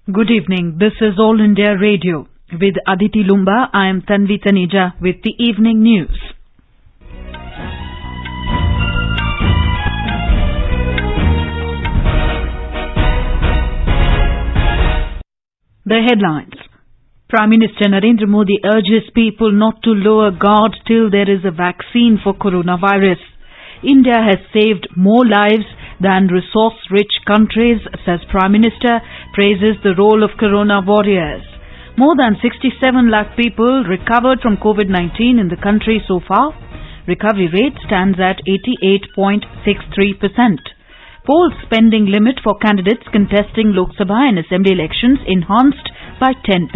Good evening. This is All India Radio. With Aditi Lumba, I am Tanvi Taneja with the evening news. The headlines. Prime Minister Narendra Modi urges people not to lower guard till there is a vaccine for coronavirus. India has saved more lives than resource-rich countries, says Prime Minister, praises the role of corona warriors. More than 67 lakh people recovered from COVID-19 in the country so far. Recovery rate stands at 88.63%. Poll spending limit for candidates contesting Lok Sabha and Assembly elections enhanced by 10%.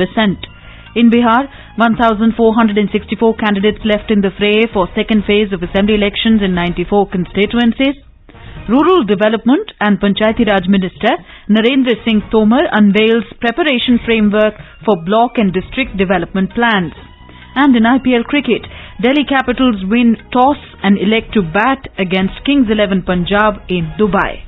In Bihar, 1,464 candidates left in the fray for second phase of Assembly elections in 94 constituencies. Rural Development and Panchayati Raj Minister Narendra Singh Tomar unveils preparation framework for block and district development plans. And in IPL cricket, Delhi Capitals win toss and elect to bat against Kings 11 Punjab in Dubai.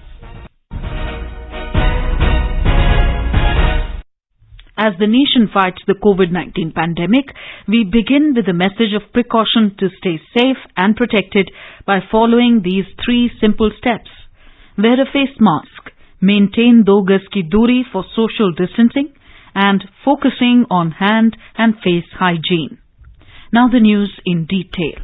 As the nation fights the COVID-19 pandemic, we begin with a message of precaution to stay safe and protected by following these 3 simple steps. Wear a face mask, maintain 2 gaz ki duri for social distancing, and focusing on hand and face hygiene. Now the news in detail.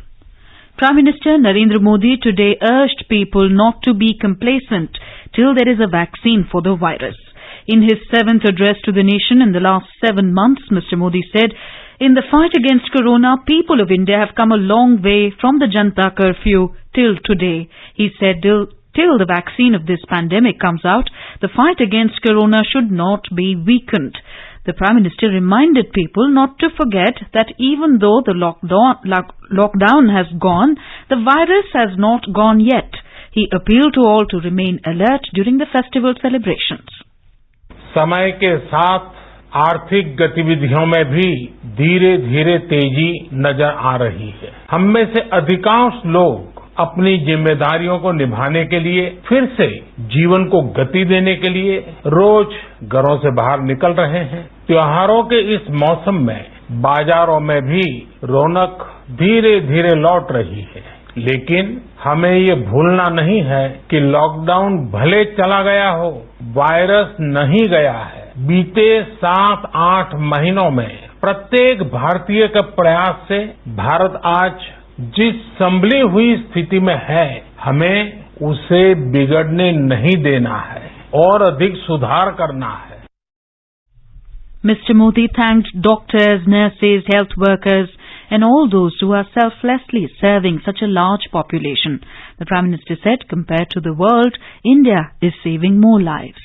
Prime Minister Narendra Modi today urged people not to be complacent till there is a vaccine for the virus. In his 7th address to the nation in the last 7 months, Mr. Modi said, in the fight against corona, people of India have come a long way from the Janata curfew till today. He said till the vaccine of this pandemic comes out, the fight against corona should not be weakened. The Prime Minister reminded people not to forget that even though the lockdown has gone, the virus has not gone yet. He appealed to all to remain alert during the festival celebrations. समय के साथ आर्थिक गतिविधियों में भी धीरे धीरे तेजी नजर आ रही है। हम में से अधिकांश लोग अपनी जिम्मेदारियों को निभाने के लिए फिर से जीवन को गति देने के लिए रोज घरों से बाहर निकल रहे हैं। त्योहारों के इस मौसम में बाजारों में भी रौनक धीरे धीरे लौट रही है, लेकिन हमें ये भूलना नहीं है कि लॉकडाउन भले चला गया हो, वायरस नहीं गया है। बीते 7-8 महीनों में प्रत्येक भारतीय के प्रयास से भारत आज जिस संभली हुई स्थिति में है, हमें उसे बिगड़ने नहीं देना है और अधिक सुधार करना है। Mr. Modi thanked doctors, nurses, health workers and all those who are selflessly serving such a large population. The Prime Minister said, compared to the world, India is saving more lives.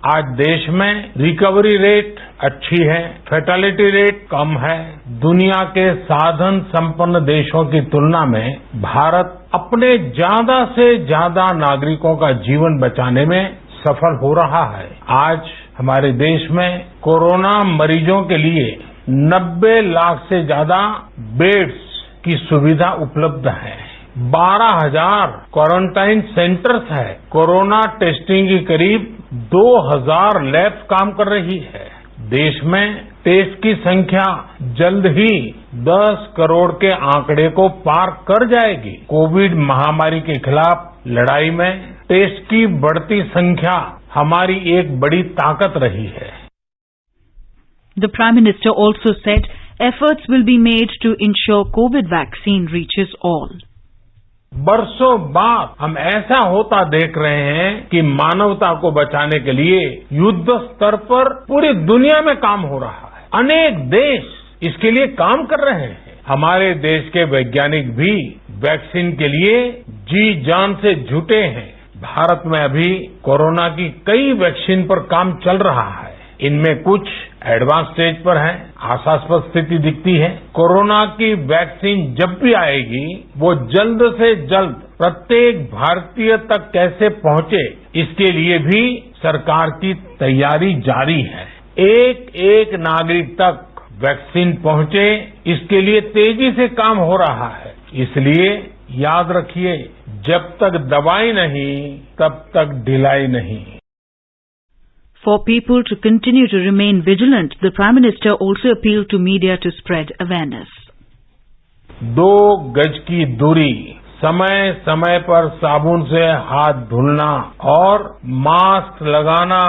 आज देश में recovery rate अच्छी है, fatality rate कम है। दुनिया के साधन संपन्न देशों की तुलना में भारत अपने ज्यादा से ज्यादा नागरिकों का जीवन बचाने में सफल हो रहा है। आज हमारे देश में कोरोना मरीजों के लिए 90 लाख से ज्यादा बेड्स की सुविधा उपलब्ध है। 12,000 क्वारंटाइन सेंटर्स है। कोरोना टेस्टिंग की करीब 2,000 लैब्स काम कर रही है। देश में टेस्ट की संख्या जल्द ही 10 करोड़ के आंकड़े को पार कर जाएगी। कोविड महामारी के खिलाफ लड़ाई में टेस्ट की बढ़ती संख्या हमारी एक बड़ी ताकत रही है। The Prime Minister also said efforts will be made to ensure COVID vaccine reaches all. बरसों बाद हम ऐसा होता देख रहे हैं कि मानवता को बचाने के लिए युद्ध स्तर पर पूरी दुनिया में काम हो रहा है। अनेक देश इसके लिए काम कर रहे हैं। हमारे देश के वैज्ञानिक भी वैक्सीन के लिए जी जान से जुटे हैं। भारत में अभी कोरोना की कई वैक्सीन पर काम चल रहा है। इनमें कुछ एडवांस स्टेज पर है, आशास्पद स्थिति दिखती है। कोरोना की वैक्सीन जब भी आएगी, वो जल्द से जल्द प्रत्येक भारतीय तक कैसे पहुंचे, इसके लिए भी सरकार की तैयारी जारी है। एक नागरिक तक वैक्सीन पहुंचे, इसके लिए तेजी से काम हो रहा है। इसलिए याद रखिए, जब तक दवाई नहीं, तब तक ढिलाई नहीं। For people to continue to remain vigilant, the Prime Minister also appealed to media to spread awareness. 2 गज की दूरी, समय समय पर साबुन से हाथ धुलना और मास्क लगाना,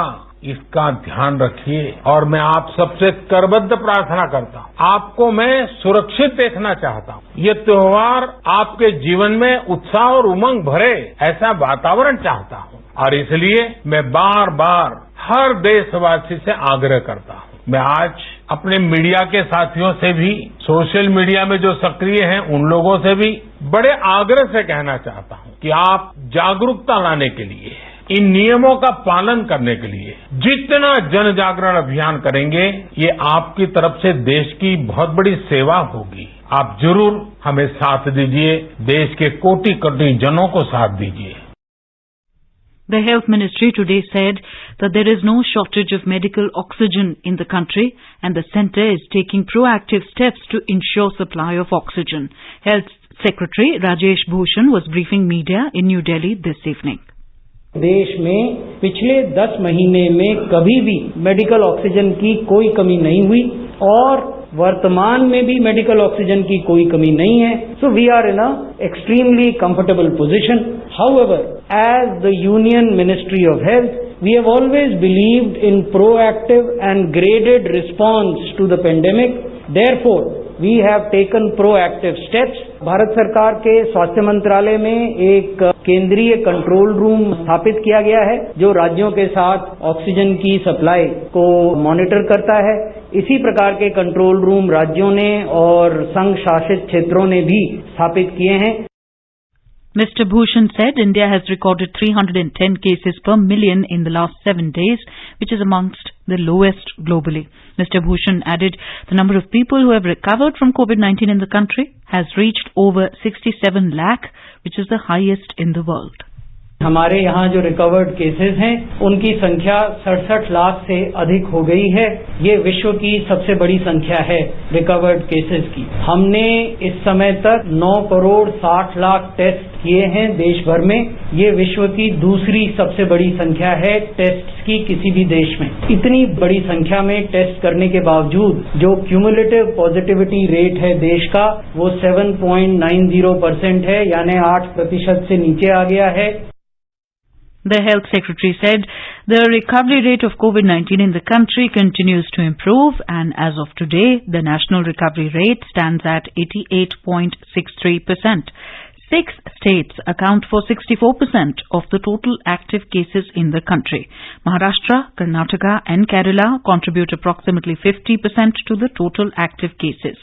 इसका ध्यान रखिए। और मैं आप सबसे करबद्ध प्रार्थना करता हूं, आपको मैं सुरक्षित देखना चाहता हूं। ये त्योहार आपके जीवन में उत्साह और उमंग भरे, ऐसा वातावरण चाहता हूं। और इसलिए मैं बार बार हर देशवासी से आग्रह करता हूं। मैं आज अपने मीडिया के साथियों से भी, सोशल मीडिया में जो सक्रिय हैं उन लोगों से भी बड़े आग्रह से कहना चाहता हूं कि आप जागरूकता लाने के लिए, इन नियमों का पालन करने के लिए जितना जन जागरण अभियान करेंगे, ये आपकी तरफ से देश की बहुत बड़ी सेवा होगी। आप जरूर हमें साथ दीजिए, देश के कोटि कोटि जनों को साथ दीजिए। The Health Ministry today said that there is no shortage of medical oxygen in the country and the centre is taking proactive steps to ensure supply of oxygen. Health Secretary Rajesh Bhushan was briefing media in New Delhi this evening. देश में पिछले 10 महीने में कभी भी medical oxygen की कोई कमी नहीं हुई और वर्तमान में भी मेडिकल ऑक्सीजन की कोई कमी नहीं है. So we are in a extremely comfortable position. However, as the Union Ministry of Health, we have always believed in proactive and graded response to the pandemic. Therefore, we have taken proactive steps. Bharat सरकार के स्वास्थ्य मंत्रालय में एक केंद्रीय control room स्थापित किया गया है जो राज्यों के साथ ऑक्सीजन की सप्लाई को मॉनिटर करता है. इसी प्रकार के कंट्रोल रूम राज्यों ने और संघ शासित क्षेत्रों ने भी स्थापित किए हैं. Mr. Bhushan said India has recorded 310 cases per million in the last 7 days, which is amongst the lowest globally. Mr. Bhushan added the number of people who have recovered from COVID-19 in the country has reached over 67 lakh, which is the highest in the world. हमारे यहाँ जो recovered cases हैं उनकी संख्या 67 लाख से अधिक हो गई है. ये विश्व की सबसे बड़ी संख्या है रिकवर्ड केसेस की. हमने इस समय तक 9 करोड़ 60 लाख टेस्ट किए हैं देश भर में. ये विश्व की दूसरी सबसे बड़ी संख्या है टेस्ट की किसी भी देश में. इतनी बड़ी संख्या में टेस्ट करने के बावजूद जो क्यूमुलेटिव पॉजिटिविटी रेट है देश का वो 7.90% है, यानी 8% से नीचे आ गया है. The Health Secretary said the recovery rate of COVID-19 in the country continues to improve and as of today, the national recovery rate stands at 88.63%. 6 states account for 64% of the total active cases in the country. Maharashtra, Karnataka and Kerala contribute approximately 50% to the total active cases.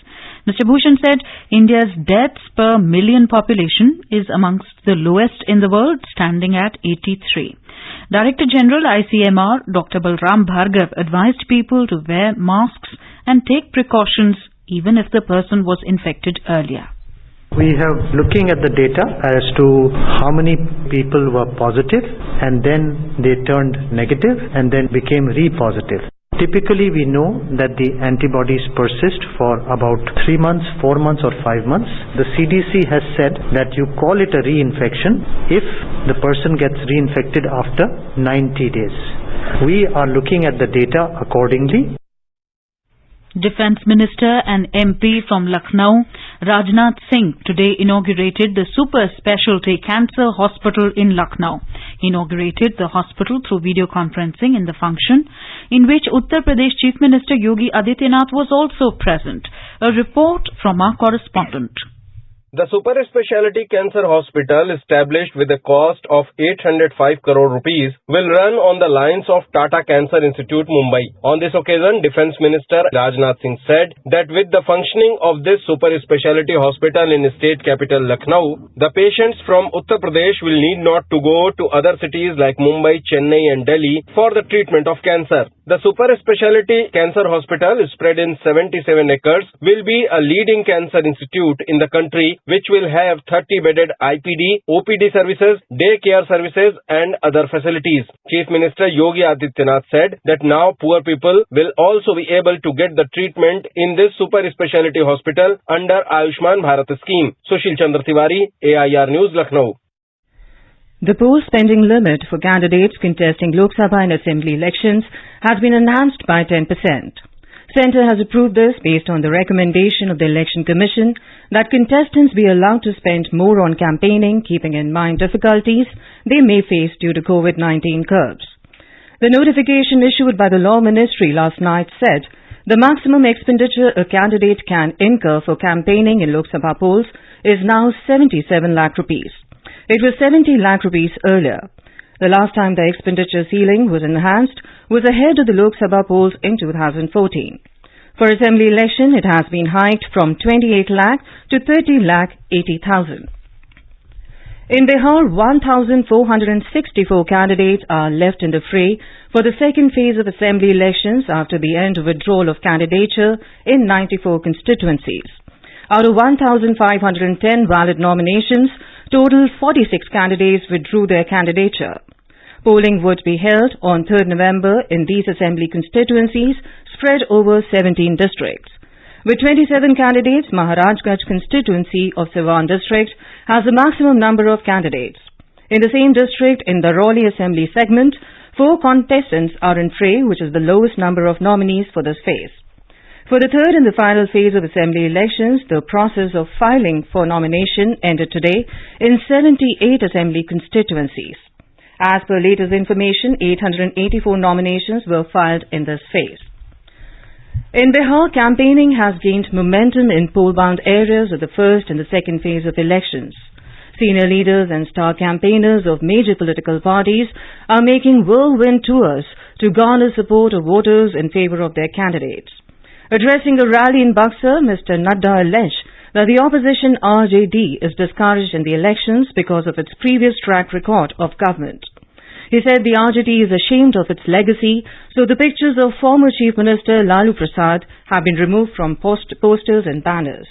Mr. Bhushan said India's deaths per million population is amongst the lowest in the world, standing at 83. Director General ICMR Dr. Balram Bhargav advised people to wear masks and take precautions even if the person was infected earlier. We have looking at the data as to how many people were positive and then they turned negative and then became re-positive. Typically, we know that the antibodies persist for about 3 months, 4 months or 5 months. The CDC has said that you call it a reinfection if the person gets reinfected after 90 days. We are looking at the data accordingly. Defence Minister and MP from Lucknow, Rajnath Singh, today inaugurated the Super Specialty Cancer Hospital in Lucknow. He inaugurated the hospital through video conferencing in the function in which Uttar Pradesh Chief Minister Yogi Adityanath was also present. A report from our correspondent. The Super Specialty Cancer Hospital, established with a cost of 805 crore rupees, will run on the lines of Tata Cancer Institute, Mumbai. On this occasion, Defence Minister Rajnath Singh said that with the functioning of this Super Specialty Hospital in state capital Lucknow, the patients from Uttar Pradesh will need not to go to other cities like Mumbai, Chennai and Delhi for the treatment of cancer. The Super Specialty Cancer Hospital, spread in 77 acres, will be a leading cancer institute in the country, which will have 30-bedded IPD, OPD services, day care services and other facilities. Chief Minister Yogi Adityanath said that now poor people will also be able to get the treatment in this Super Specialty Hospital under Ayushman Bharat scheme. Sushil Chandra Tiwari, AIR News, Lucknow. The poll spending limit for candidates contesting Lok Sabha and Assembly elections has been enhanced by 10%. Centre has approved this based on the recommendation of the Election Commission that contestants be allowed to spend more on campaigning, keeping in mind difficulties they may face due to COVID-19 curbs. The notification issued by the Law Ministry last night said the maximum expenditure a candidate can incur for campaigning in Lok Sabha polls is now 77 lakh rupees. It was 70 lakh rupees earlier. The last time the expenditure ceiling was enhanced was ahead of the Lok Sabha polls in 2014. For Assembly election, it has been hiked from 28 lakh to 30 lakh 80,000. In Bihar, 1,464 candidates are left in the fray for the second phase of Assembly elections after the end of withdrawal of candidature in 94 constituencies. Out of 1,510 valid nominations, total 46 candidates withdrew their candidature. Polling would be held on 3rd November in these Assembly constituencies spread over 17 districts. With 27 candidates, Maharajganj constituency of Siwan district has the maximum number of candidates. In the same district, in the Rauli Assembly segment, 4 contestants are in fray, which is the lowest number of nominees for this phase. For the third and the final phase of Assembly elections, the process of filing for nomination ended today in 78 Assembly constituencies. As per latest information, 884 nominations were filed in this phase. In Bihar, campaigning has gained momentum in poll-bound areas of the first and the second phase of elections. Senior leaders and star campaigners of major political parties are making whirlwind tours to garner support of voters in favor of their candidates. Addressing a rally in Buxar, Mr. Nadda alleged that the opposition RJD is discouraged in the elections because of its previous track record of government. He said the RJD is ashamed of its legacy, so the pictures of former Chief Minister Lalu Prasad have been removed from posters and banners.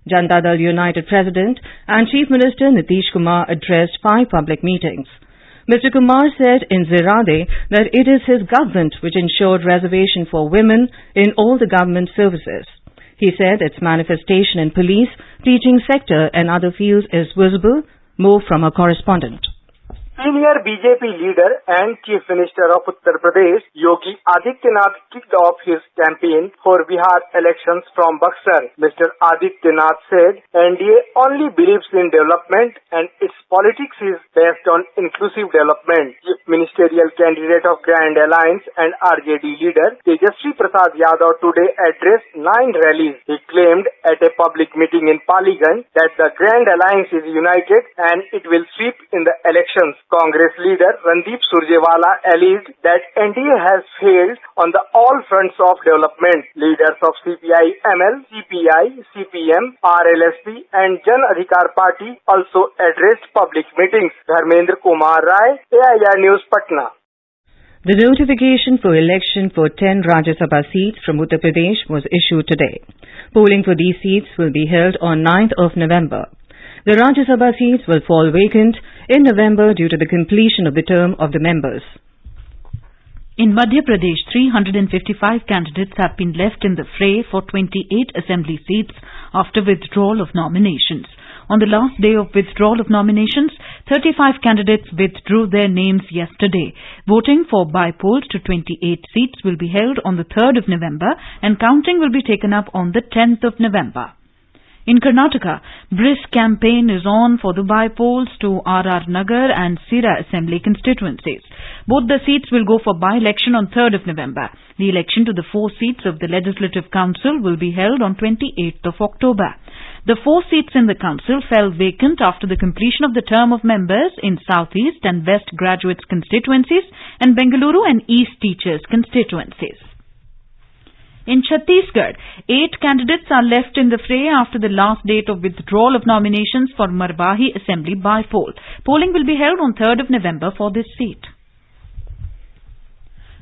Janata Dal United President and Chief Minister Nitish Kumar addressed 5 public meetings. Mr. Kumar said in Zirade that it is his government which ensured reservation for women in all the government services. He said its manifestation in police, teaching sector and other fields is visible. More from a correspondent. Senior BJP leader and Chief Minister of Uttar Pradesh, Yogi Adityanath, kicked off his campaign for Bihar elections from Buxar. Mr. Adityanath said NDA only believes in development and its politics is based on inclusive development. Chief Ministerial candidate of Grand Alliance and RJD leader Tejasvi Prasad Yadav today addressed 9 rallies. He claimed at a public meeting in Paliganj that the Grand Alliance is united and it will sweep in the elections. Congress leader Randeep Surjewala alleged that NDA has failed on all fronts of development. Leaders of CPI-ML, CPI, CPM, RLSP and Jan Adhikar Party also addressed public meetings. Dharmendra Kumar Rai, AIR News, Patna. The notification for election for 10 Rajya Sabha seats from Uttar Pradesh was issued today. Polling for these seats will be held on 9th of November. The Rajya Sabha seats will fall vacant in November due to the completion of the term of the members. In Madhya Pradesh, 355 candidates have been left in the fray for 28 assembly seats after withdrawal of nominations. On the last day of withdrawal of nominations, 35 candidates withdrew their names yesterday. Voting for by-polls to 28 seats will be held on the 3rd of November and counting will be taken up on the 10th of November. In Karnataka, brisk campaign is on for the by-polls to RR Nagar and Sira Assembly constituencies. Both the seats will go for by-election on 3rd of November. The election to the 4 seats of the Legislative Council will be held on 28th of October. The 4 seats in the council fell vacant after the completion of the term of members in South East and West Graduates constituencies and Bengaluru and East Teachers constituencies. In Chhattisgarh, 8 candidates are left in the fray after the last date of withdrawal of nominations for Marwahi Assembly by-poll. Polling will be held on 3rd of November for this seat.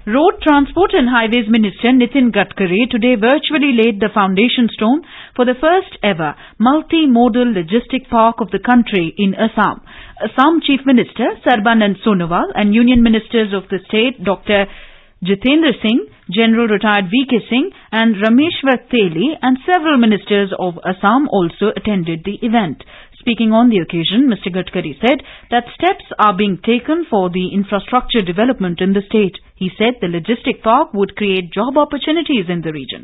Road Transport and Highways Minister Nitin Gadkari today virtually laid the foundation stone for the first ever multi-modal logistic park of the country in Assam. Assam Chief Minister Sarbanand Sonowal and Union Ministers of the state Dr. Jitendra Singh, General Retired V.K. Singh and Rameshwar Teli and several ministers of Assam also attended the event. Speaking on the occasion, Mr. Gadkari said that steps are being taken for the infrastructure development in the state. He said the logistic park would create job opportunities in the region.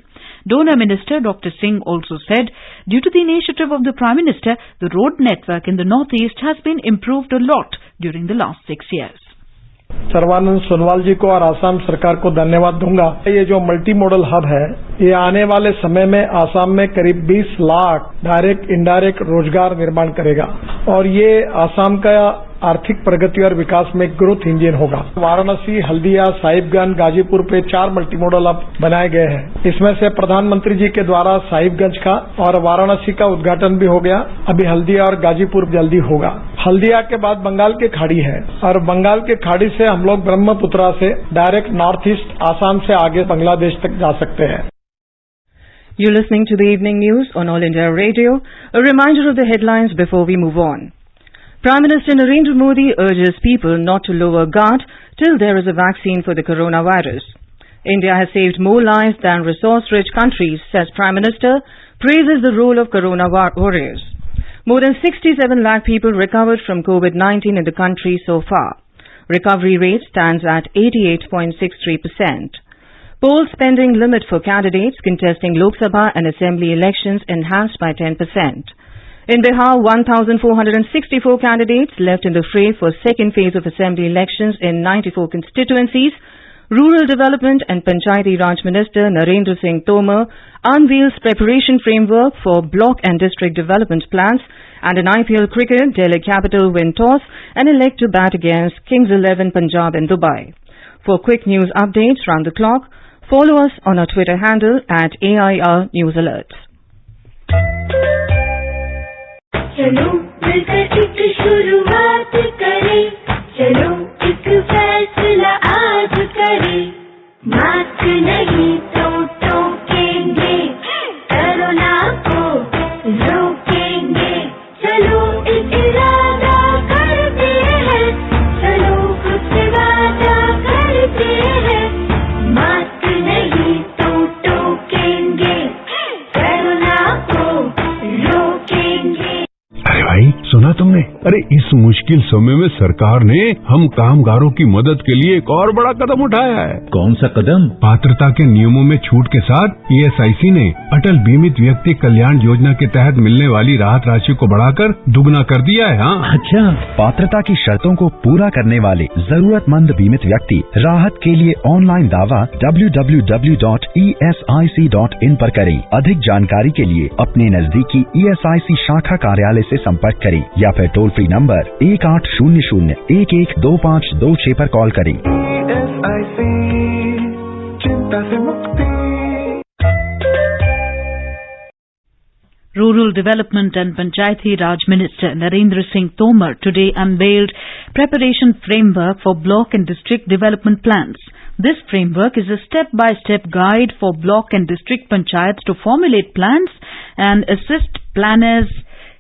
Donor Minister Dr. Singh also said, due to the initiative of the Prime Minister, the road network in the northeast has been improved a lot during the last 6 years. Sarbananda Sonwal जी को और आसाम सरकार को धन्यवाद दूंगा। ये जो multi modal hub है, ये आने वाले समय में आसाम में करीब 20 लाख डायरेक्ट इनडायरेक्ट रोजगार निर्माण करेगा और ये आसाम का आर्थिक प्रगति और विकास में ग्रोथ इंजन होगा। वाराणसी, हल्दिया, साहिबगंज, गाजीपुर पे 4 मल्टी मॉडल हब बनाए गए हैं। इसमें से प्रधानमंत्री जी के द्वारा साहिबगंज का और वाराणसी का उद्घाटन भी हो गया। अभी हल्दिया और गाजीपुर जल्दी होगा। हल्दिया के बाद बंगाल की खाड़ी है और बंगाल की खाड़ी से हम लोग ब्रह्मपुत्रा से डायरेक्ट नॉर्थ ईस्ट आसाम से आगे बांग्लादेश तक जा सकते हैं। You're listening to the evening news on All India Radio. A reminder of the headlines before we move on. Prime Minister Narendra Modi urges people not to lower guard till there is a vaccine for the coronavirus. India has saved more lives than resource-rich countries, says Prime Minister, praises the role of corona warriors. More than 67 lakh people recovered from COVID-19 in the country so far. Recovery rate stands at 88.63%. Poll spending limit for candidates contesting Lok Sabha and Assembly elections enhanced by 10%. In Bihar, 1,464 candidates left in the fray for second phase of Assembly elections in 94 constituencies. Rural Development and Panchayati Raj Minister Narendra Singh Tomar unveils preparation framework for block and district development plans. And in IPL cricket, Delhi Capital win toss and elect to bat against Kings 11 Punjab in Dubai. For quick news updates round the clock, follow us on our Twitter handle at AIR News Alerts. चलो मिलकर एक शुरुआत करें, चलो एक फैसला आज करें, मास्क नहीं तो टोकेंगे, कोरोना को रोकेंगे, चलो एक इरादा करते हैं, चलो खुद से वादा करते हैं, मास्क नहीं तो टोकेंगे, कोरोना को रोकेंगे। अरे भाई, सुना तुमने? अरे इस मुश्किल समय में सरकार ने हम कामगारों की मदद के लिए एक और बड़ा कदम उठाया है। कौन सा कदम? पात्रता के नियमों में छूट के साथ ESIC ने अटल बीमित व्यक्ति कल्याण योजना के तहत मिलने वाली राहत राशि को बढ़ाकर दुगना कर दिया है। हाँ, अच्छा। पात्रता की शर्तों को पूरा करने वाले जरूरतमंद बीमित व्यक्ति राहत के लिए ऑनलाइन दावा www.esic.in पर करें। अधिक जानकारी के लिए अपने नजदीकी ESIC शाखा कार्यालय से संपर्क करें या फिर टोल फ्री नंबर 1800-112526 पर कॉल करें। Rural Development and Panchayati Raj Minister Narendra Singh Tomar today unveiled preparation framework for block and district development plans. This framework is a step-by-step guide for block and district panchayats to formulate plans and assist planners,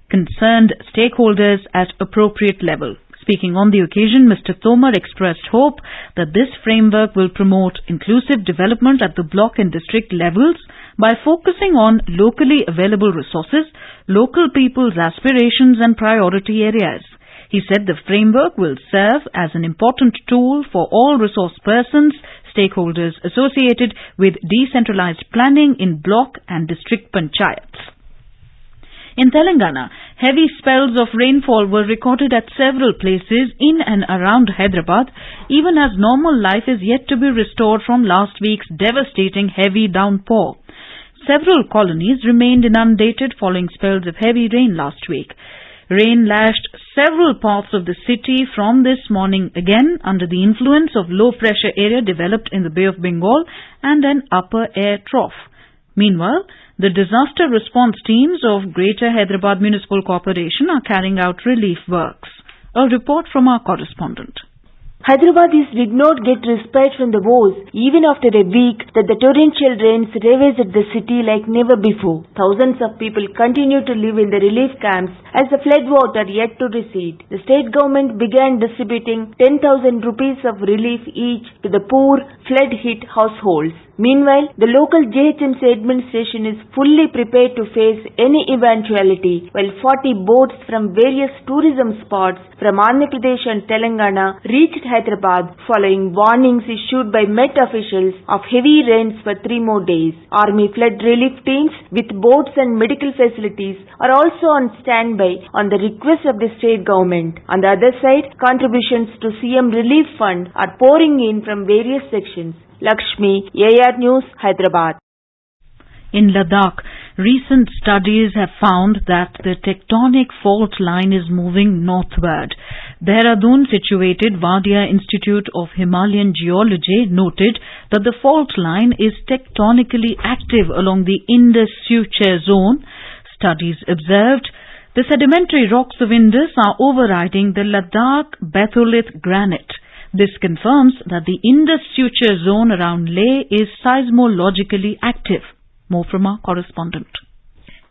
concerned stakeholders at appropriate level. Speaking on the occasion, Mr. Tomar expressed hope that this framework will promote inclusive development at the block and district levels by focusing on locally available resources, local people's aspirations and priority areas. He said the framework will serve as an important tool for all resource persons, stakeholders associated with decentralized planning in block and district panchayats. In Telangana, heavy spells of rainfall were recorded at several places in and around Hyderabad, even as normal life is yet to be restored from last week's devastating heavy downpour. Several colonies remained inundated following spells of heavy rain last week. Rain lashed several parts of the city from this morning again under the influence of low-pressure area developed in the Bay of Bengal and an upper air trough. Meanwhile, the disaster response teams of Greater Hyderabad Municipal Corporation are carrying out relief works. A report from our correspondent. Hyderabadis did not get respite from the woes even after a week that the torrential rains ravaged the city like never before. Thousands of people continue to live in the relief camps as the flood water yet to recede. The state government began distributing 10,000 rupees of relief each to the poor flood-hit households. Meanwhile, the local JHMC administration is fully prepared to face any eventuality, while 40 boats from various tourism spots from Andhra Pradesh and Telangana reached Hyderabad following warnings issued by Met officials of heavy rains for 3 more days. Army flood relief teams with boats and medical facilities are also on standby on the request of the state government. On the other side, contributions to CM Relief Fund are pouring in from various sections. Lakshmi, AR News, Hyderabad. In Ladakh, recent studies have found that the tectonic fault line is moving northward. Dehradun situated Wadia Institute of Himalayan Geology noted that the fault line is tectonically active along the Indus-Sucher zone. Studies observed the sedimentary rocks of Indus are overriding the Ladakh batholith granite. This confirms that the Indus-Sucher zone around Leh is seismologically active. More from our correspondent.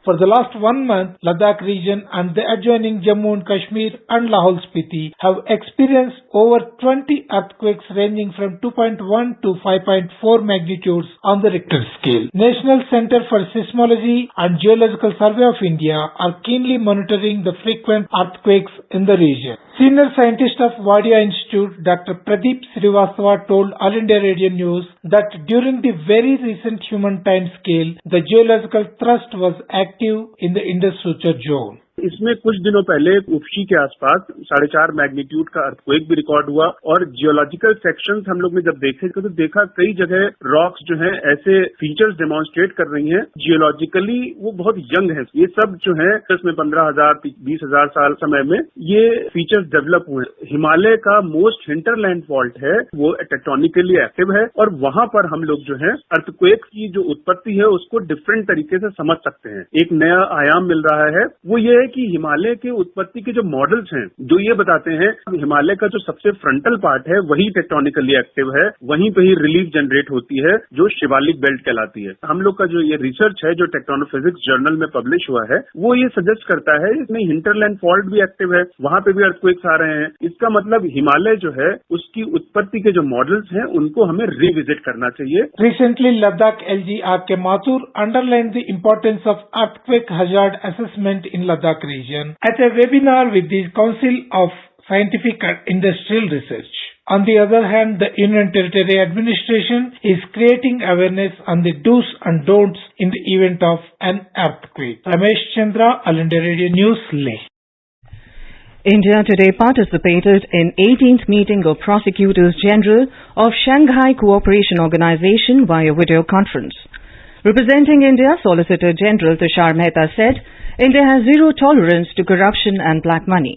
For the last 1 month, Ladakh region and the adjoining Jammu and Kashmir and Lahore Spiti have experienced over 20 earthquakes ranging from 2.1 to 5.4 magnitudes on the Richter scale. National Center for Seismology and Geological Survey of India are keenly monitoring the frequent earthquakes in the region. Senior scientist of Wadia Institute, Dr. Pradeep Srivastava told All India Radio News that during the very recent human time scale, the geological thrust was active in the Indus-Sucher zone. इसमें कुछ दिनों पहले उफशी के आसपास 4.5 magnitude का earthquake भी record हुआ और जियोलॉजिकल सेक्शंस हम लोग ने जब देखे तो देखा कई जगह रॉक्स जो हैं ऐसे फीचर्स डेमोन्स्ट्रेट कर रही हैं जियोलॉजिकली वो बहुत यंग है। ये सब जो है इसमें 15,000 20,000 साल समय में ये फीचर्स डेवलप हुए। हिमालय का मोस्ट हिंटरलैंड फॉल्ट है वो टेक्टोनिकली एक्टिव है और वहां पर हम लोग जो है अर्थक्वेक की जो उत्पत्ति है उसको डिफरेंट तरीके से समझ सकते हैं। एक नया आयाम मिल रहा है वो ये है कि हिमालय के उत्पत्ति के जो मॉडल्स हैं जो ये बताते हैं हिमालय का जो सबसे फ्रंटल पार्ट है वही टेक्टोनिकली एक्टिव है, वहीं पे ही रिलीफ जनरेट होती है जो शिवालिक बेल्ट कहलाती है। हम लोग का जो ये रिसर्च है जो टेक्टोनोफिजिक्स जर्नल में पब्लिश हुआ है वो ये सजेस्ट करता है इसमें हिंटरलैंड फॉल्ट भी एक्टिव है, वहां पे भी अर्थक्वेक्स आ रहे हैं। इसका मतलब हिमालय जो है उसकी उत्पत्ति के जो मॉडल्स हैं उनको हमें रिविजिट करना चाहिए। Recently, Ladakh LG R.K. Mathur underlined the importance of earthquake hazard assessment in Ladakh region at a webinar with the Council of Scientific and Industrial Research. On the other hand, the Union Territory Administration is creating awareness on the do's and don'ts in the event of an earthquake. Ramesh Chandra, All India Radio News, Leh. India today participated in 18th meeting of Prosecutors General of Shanghai Cooperation Organization via video conference. Representing India, Solicitor General Tushar Mehta said, India has zero tolerance to corruption and black money.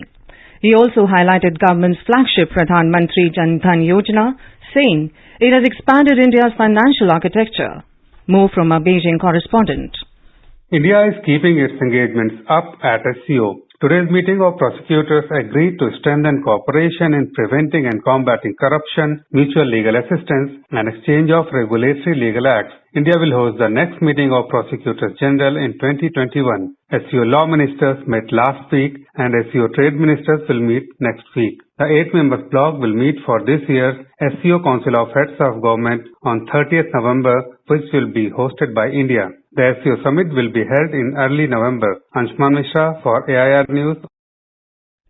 He also highlighted government's flagship Pradhan Mantri Jan Dhan Yojana, saying it has expanded India's financial architecture. More from our Beijing correspondent. India is keeping its engagements up at SCO. Today's meeting of prosecutors agreed to strengthen cooperation in preventing and combating corruption, mutual legal assistance, and exchange of regulatory legal acts. India will host the next meeting of Prosecutors General in 2021. SCO law ministers met last week and SCO trade ministers will meet next week. The 8-member bloc will meet for this year's SCO Council of Heads of Government on 30th November, which will be hosted by India. The SCO summit will be held in early November. Anshuman Mishra for AIR News.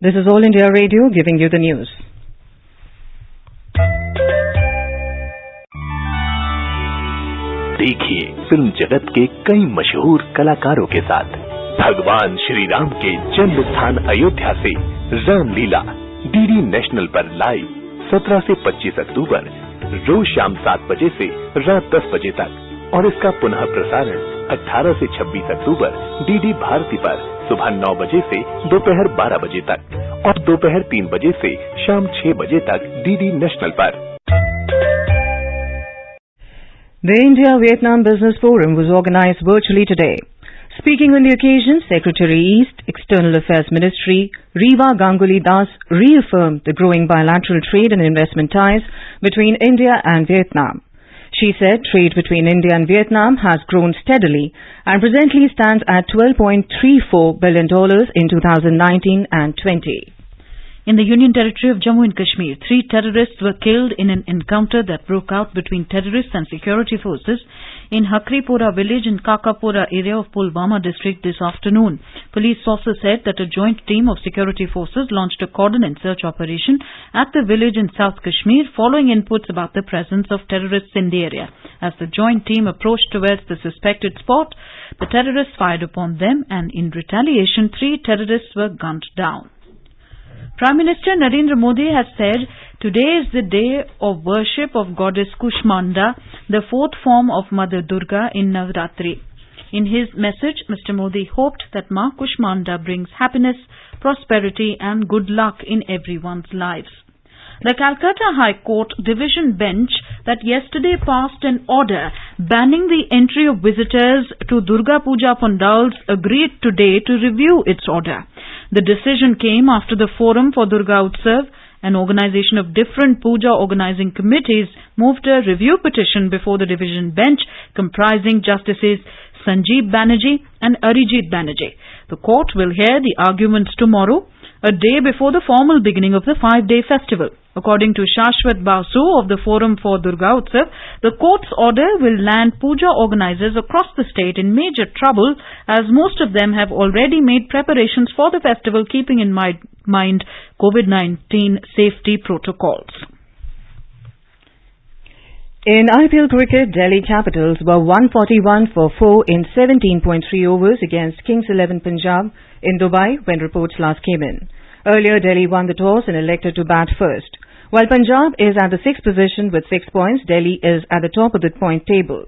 This is All India Radio giving you the news. देखिए film जगत के कई मशहूर कलाकारों के साथ भगवान श्री राम के जन्म स्थान अयोध्या से रामलीला डीडी नेशनल पर लाइव 17 से 25 अक्टूबर रोज शाम 7 बजे से रात 10 बजे तक और इसका पुनः प्रसारण 18 से 26 अक्टूबर डीडी भारती पर सुबह 9 बजे से दोपहर 12 बजे तक और दोपहर 3 बजे से शाम 6 बजे तक डीडी नेशनल पर। The India-Vietnam Business Forum was organized virtually today. Speaking on the occasion, Secretary East, External Affairs Ministry, Riva Ganguly Das reaffirmed the growing bilateral trade and investment ties between India and Vietnam. She said trade between India and Vietnam has grown steadily and presently stands at $12.34 billion in 2019 and 20. In the Union Territory of Jammu and Kashmir, 3 terrorists were killed in an encounter that broke out between terrorists and security forces in Hakripura village in Kakapura area of Pulwama district this afternoon. Police sources said that a joint team of security forces launched a cordon and search operation at the village in South Kashmir following inputs about the presence of terrorists in the area. As the joint team approached towards the suspected spot, the terrorists fired upon them and in retaliation 3 terrorists were gunned down. Prime Minister Narendra Modi has said today is the day of worship of goddess Kushmanda, the 4th form of Mother Durga in Navratri. In his message, Mr. Modi hoped that Ma Kushmanda brings happiness, prosperity and good luck in everyone's lives. The Calcutta High Court Division Bench that yesterday passed an order banning the entry of visitors to Durga Puja pandals agreed today to review its order. The decision came after the Forum for Durga Utsav, an organization of different puja organizing committees, moved a review petition before the division bench comprising Justices Sanjeev Banerjee and Arijit Banerjee. The court will hear the arguments tomorrow, a day before the formal beginning of the 5-day festival. According to Shashwat Basu of the Forum for Durga Utsav, the court's order will land puja organizers across the state in major trouble as most of them have already made preparations for the festival keeping in mind COVID-19 safety protocols. In IPL cricket, Delhi Capitals were 141 for 4 in 17.3 overs against Kings 11 Punjab in Dubai when reports last came in. Earlier, Delhi won the toss and elected to bat first. While Punjab is at the 6th position with 6 points, Delhi is at the top of the point table.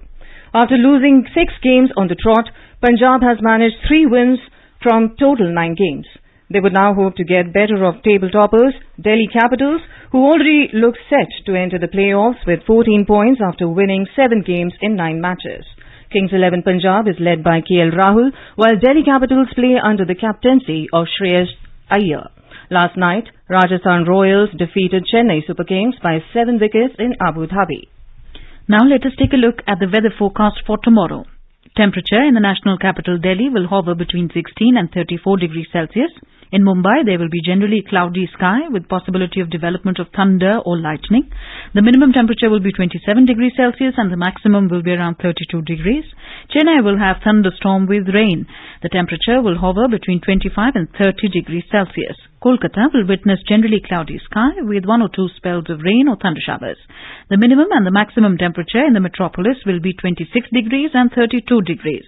After losing 6 games on the trot, Punjab has managed 3 wins from total 9 games. They would now hope to get better of table toppers, Delhi Capitals, who already look set to enter the playoffs with 14 points after winning 7 games in 9 matches. Kings 11 Punjab is led by KL Rahul, while Delhi Capitals play under the captaincy of Shreyas Iyer. Last night, Rajasthan Royals defeated Chennai Super Kings by 7 wickets in Abu Dhabi. Now let us take a look at the weather forecast for tomorrow. Temperature in the national capital Delhi will hover between 16 and 34 degrees Celsius. In Mumbai, there will be generally cloudy sky with possibility of development of thunder or lightning. The minimum temperature will be 27 degrees Celsius and the maximum will be around 32 degrees. Chennai will have thunderstorm with rain. The temperature will hover between 25 and 30 degrees Celsius. Kolkata will witness generally cloudy sky with 1 or 2 spells of rain or thunder showers. The minimum and the maximum temperature in the metropolis will be 26 degrees and 32 degrees.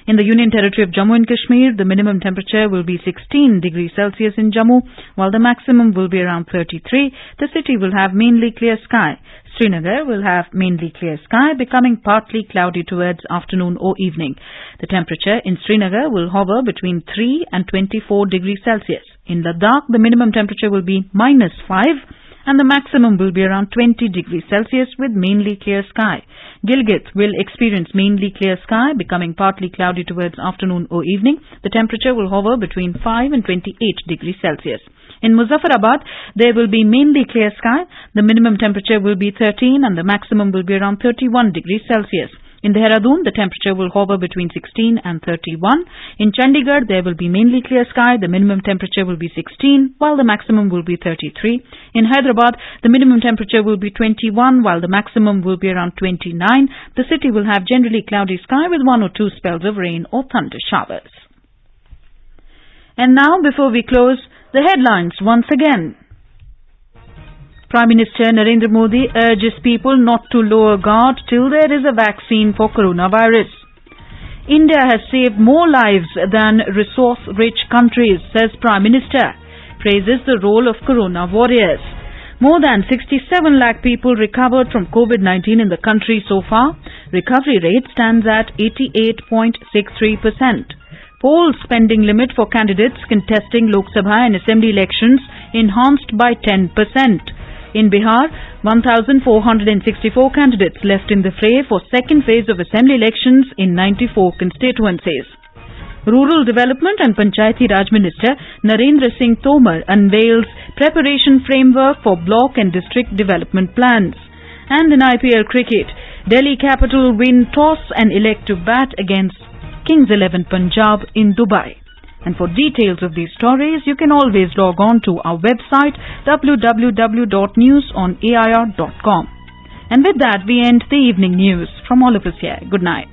In the Union Territory of Jammu and Kashmir, the minimum temperature will be 16 degrees Celsius in Jammu, while the maximum will be around 33. The city will have mainly clear sky. Srinagar will have mainly clear sky, becoming partly cloudy towards afternoon or evening. The temperature in Srinagar will hover between 3 and 24 degrees Celsius. In Ladakh, the minimum temperature will be -5 and the maximum will be around 20 degrees Celsius with mainly clear sky. Gilgit will experience mainly clear sky, becoming partly cloudy towards afternoon or evening. The temperature will hover between 5 and 28 degrees Celsius. In Muzaffarabad, there will be mainly clear sky. The minimum temperature will be 13 and the maximum will be around 31 degrees Celsius. In Dehradun, the temperature will hover between 16 and 31. In Chandigarh, there will be mainly clear sky. The minimum temperature will be 16, while the maximum will be 33. In Hyderabad, the minimum temperature will be 21, while the maximum will be around 29. The city will have generally cloudy sky with 1 or 2 spells of rain or thunder showers. And now, before we close, the headlines once again. Prime Minister Narendra Modi urges people not to lower guard till there is a vaccine for coronavirus. India has saved more lives than resource-rich countries, says Prime Minister. Praises the role of corona warriors. More than 67 lakh people recovered from COVID-19 in the country so far. Recovery rate stands at 88.63%. Poll spending limit for candidates contesting Lok Sabha and Assembly elections enhanced by 10%. In Bihar, 1,464 candidates left in the fray for second phase of Assembly elections in 94 constituencies. Rural Development and Panchayati Raj Minister Narendra Singh Tomar unveils preparation framework for block and district development plans. And in IPL cricket, Delhi Capital win toss and elect to bat against Kings 11 Punjab in Dubai. And for details of these stories, you can always log on to our website www.newsonair.com. And with that, we end the evening news. From all of us here, good night.